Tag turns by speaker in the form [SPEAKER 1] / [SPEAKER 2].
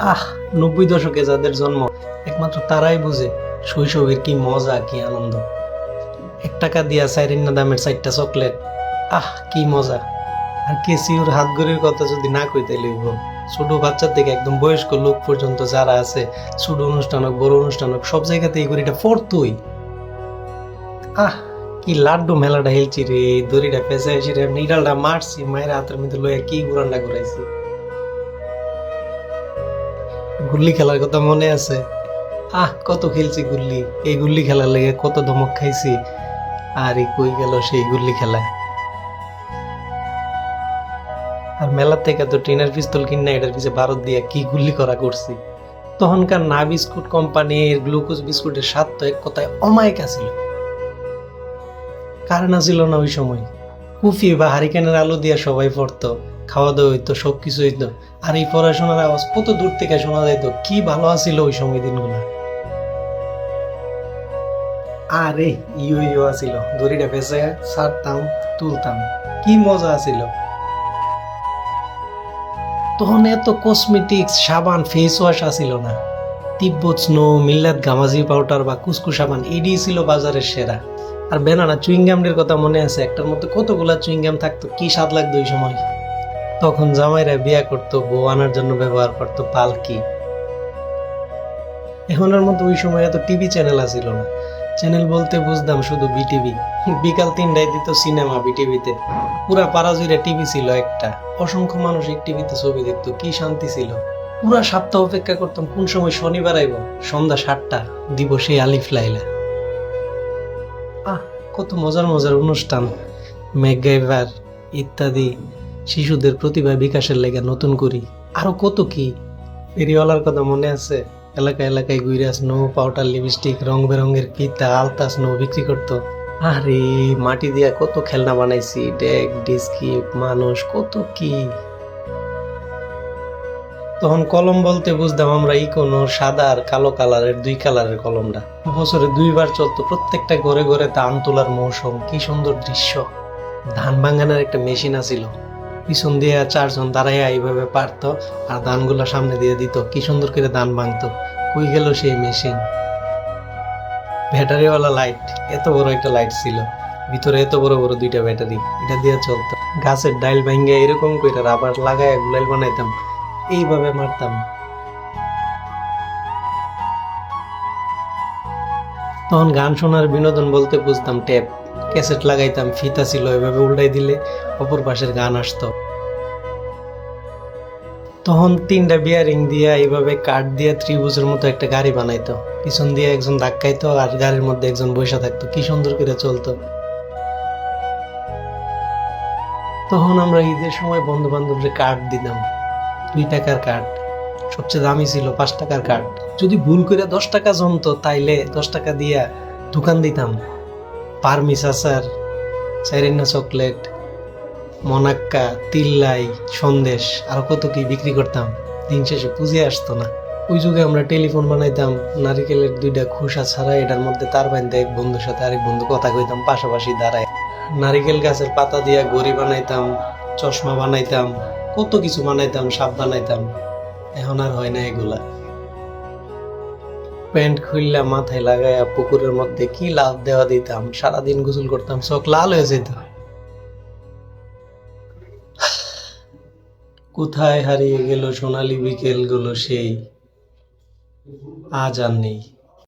[SPEAKER 1] আহ 90 দশকে যাদের জন্ম একমাত্র তারাই বুঝে শৈশবের কি মজা কি আনন্দ। 1 টাকা দিয়া সাইরিনা দামের 4টা চকলেট, আহ কি মজা। আর কেসিওর হাত ঘড়ির কথা যদি না কইতে লইব, ছোট বাচ্চা থেকে একদম বয়স্ক লোক পর্যন্ত যারা আছে, ছোট অনুষ্ঠান হোক বড় অনুষ্ঠান হোক, সব জায়গাতে এই ঘড়িটা পড়তোই। আহ কি লাড্ডু মেলাটা হেলছি রে, দড়িটা পেঁচাইছি রে, নিডালটা মারছি, মায়ের হাতের মধ্যে লইয়া কি ঘুরান্ডা ঘুরাইছি। গুল্লি খেলার কথা মনে আছে? কত খেলছি গুল্লি, এই গুল্লি খেলার লেগে কত ধমক খাইছি। আর এই কই গেল সেই গুল্লি খেলা। আর মেলা থেকে তো টিনের পিস্তল কিনা এটার পিছে ভারত দিয়া কি গুল্লি করা করছি। তখনকার না বিস্কুট কোম্পানির গ্লুকোজ বিস্কুটের স্বাদ তো এক কথায় অমায়িক ছিল। কারেন্ট ছিল না ওই সময়, কুফি বা হারিকেনের আলো দিয়া সবাই পড়তো, খাওয়া দাওয়া হইতো, সবকিছু হইতো। আর এই পড়াশোনার আওয়াজ কত দূর থেকে শোনা যাইতো, কি ভালো আছিল ওই সময় দিনগুলা। আরে ইয়ো ইয়ো আছিল, দড়িটা পেঁচে ছাড়তাম, তুলতাম, কি মজা আছিল। তখন এত কসমেটিক্স সাবান ফেস ওয়াশ আসিল না। তিব্বত স্নো, মিল্লাত গামাজি পাউডার বা কুসকু সাবান এডি ছিল বাজারের সেরা। আর বেনানা চুইংগামের কথা মনে আছে? একটার মধ্যে কতগুলা চুইংগাম থাকতো, কি স্বাদ লাগতো ওই সময়। তখন জামাইরা বিয়া করতো, বউ আনার জন্য ব্যবহার করতো পালকি। এখনের মতো ওই সময় এত টিভি চ্যানেল আসিল না। চ্যানেল বলতে বুঝতাম শুধু বিটিভি। বিকাল 3টায় দিত সিনেমা বিটিভিতে। পুরা পাড়া জুড়ে টিভি ছিল একটা, অসংখ্য মানুষ এক টিভিতে ছবি দেখতো, কি শান্তি ছিল। পুরা সপ্তাহ অপেক্ষা করতাম কোন সময় শনিবার আইব, সন্ধ্যা 7টা দিব সেই আলিফ লাইলা। আহ কত মজার মজার অনুষ্ঠান, ম্যাকগাইভার ইত্যাদি, শিশুদের প্রতিভা বিকাশের লেগে নতুন করি, আরো কত কি। ফেরিওয়ালার কথা মনে আছে? এলাকায় এলাকায় ঘুরে স্নো পাউডার লিপস্টিক রং বেরঙের ফিতা আলতা স্নো বিক্রি করতো। আরে মাটি দিয়া কত খেলনা বানাইছি, ডেক ডিস্কি মানুষ কত কি। তখন কলম বলতে বুঝতাম আমরা ইকোনো সাদা আর কালো কালারের 2 কালারের কলমটা। বছরে 2বার চলতো, প্রত্যেকটা ঘরে ঘরে ধান তোলার মৌসুম, কি সুন্দর দৃশ্য। ধান ভাঙানোর একটা মেশিন আছিল, পিছন দিয়ে 4জন দাঁড়াইয়া এইভাবে পারতো আর ধানগুলো সামনে দিয়ে দিত, কি সুন্দর করে ধান ভাঙতো। কই গেল সেই মেশিন। ব্যাটারিওয়ালা লাইট, এত বড় একটা লাইট ছিল, ভিতরে এত বড় বড় 2টা ব্যাটারি, এটা দিয়ে চলতো। গাছের ডাইল ভাঙ্গে এরকম করে রাবার লাগায় গুলাইল বানাইতাম, এইভাবে মারতাম। তখন গান শোনার বিনোদন বলতে বুঝতাম টেপ, ক্যাসেট লাগাইতাম, ফিতা ছিল, এভাবে উল্টাই দিলে অপর পাশের গান আসতো। তখন 3টা বিয়ারিং দিয়া এইভাবে কাঠ দিয়া ত্রিভুজের মতো একটা গাড়ি বানাইতো, পিছন দিয়ে একজন ধাক্কাইতো আর গাড়ির মধ্যে একজন বসে থাকতো, কি সুন্দর করে চলতো। তখন আমরা ঈদের সময় বন্ধু বান্ধবদের কার্ড দিতাম, 2 টাকার কার্ড, সবচেয়ে দামি ছিল 5 টাকার কার্ড। যদি ভুল করে 10 টাকা জমতো তাইলে 10 টাকা দিয়া দোকান দিতাম, পারমিস আচার, চাইরিনা চকলেট, মনাক্কা, তিল্লাই, সন্দেশ, আর কত কি বিক্রি করতাম। দিন শেষে পুঁজি আসতো না। ওই যুগে আমরা টেলিফোন বানাইতাম, নারিকেলের 2টা খোসা ছাড়া এটার মধ্যে তার বান্ধে এক বন্ধুর সাথে আরেক বন্ধু কথা কইতাম পাশাপাশি দাঁড়ায়। নারিকেল গাছের পাতা দিয়া ঘড়ি বানাইতাম, চশমা বানাইতাম, কত কিছু বানাইতাম, সাপ বানাইতাম। এখন আর হয় না এগুলা। প্যান্ট খুললা মাথায় লাগাইয়া পুকুরের মধ্যে কি লাভ দেওয়া দিতাম, সারাদিন গোসল করতাম, চোখ লাল হয়ে যেত। কোথায় হারিয়ে গেল সোনালী বিকেল গুলো সেই, আজ আর নেই।